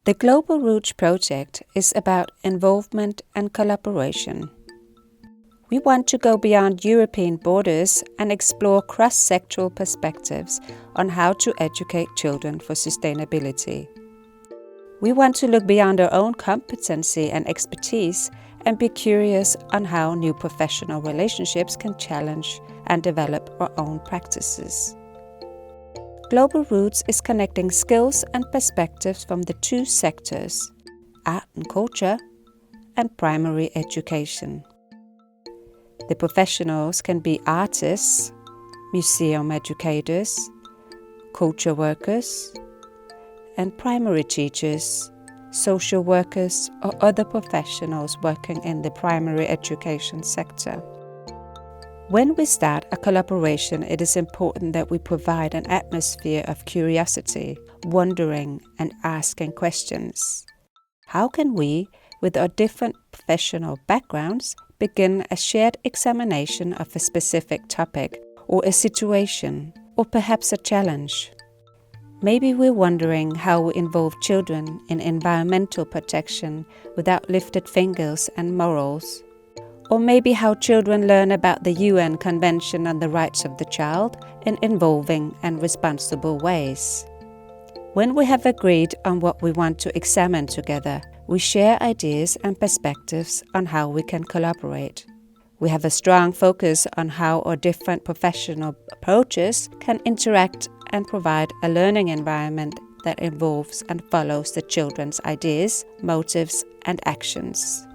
The Global Roots project is about involvement and collaboration. We want to go beyond European borders and explore cross-sectoral perspectives on how to educate children for sustainability. We want to look beyond our own competency and expertise and be curious on how new professional relationships can challenge and develop our own practices. Global Roots is connecting skills and perspectives from the two sectors, art and culture, and primary education. The professionals can be artists, museum educators, culture workers, and primary teachers, social workers, or other professionals working in the primary education sector. When we start a collaboration, it is important that we provide an atmosphere of curiosity, wondering, and asking questions. How can we, with our different professional backgrounds, begin a shared examination of a specific topic, or a situation, or perhaps a challenge? Maybe we're wondering how we involve children in environmental protection without lifted fingers and morals. Or maybe how children learn about the UN Convention on the Rights of the Child in involving and responsible ways. When we have agreed on what we want to examine together, we share ideas and perspectives on how we can collaborate. We have a strong focus on how our different professional approaches can interact and provide a learning environment that involves and follows the children's ideas, motives, and actions.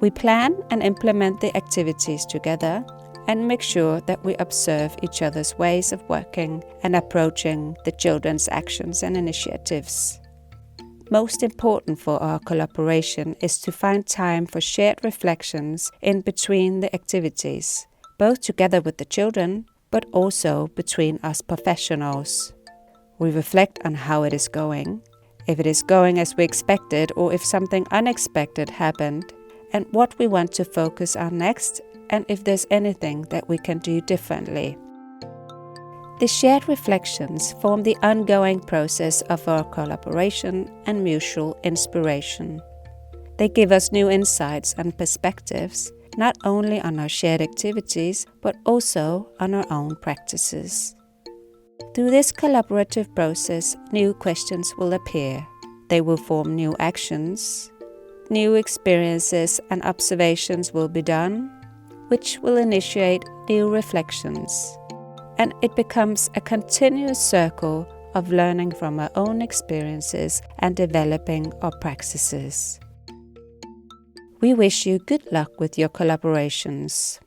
We plan and implement the activities together and make sure that we observe each other's ways of working and approaching the children's actions and initiatives. Most important for our collaboration is to find time for shared reflections in between the activities, both together with the children, but also between us professionals. We reflect on how it is going, if it is going as we expected or if something unexpected happened, and what we want to focus on next, and if there's anything that we can do differently. The shared reflections form the ongoing process of our collaboration and mutual inspiration. They give us new insights and perspectives, not only on our shared activities, but also on our own practices. Through this collaborative process, new questions will appear. They will form new actions. New experiences and observations will be done, which will initiate new reflections. And it becomes a continuous circle of learning from our own experiences and developing our practices. We wish you good luck with your collaborations.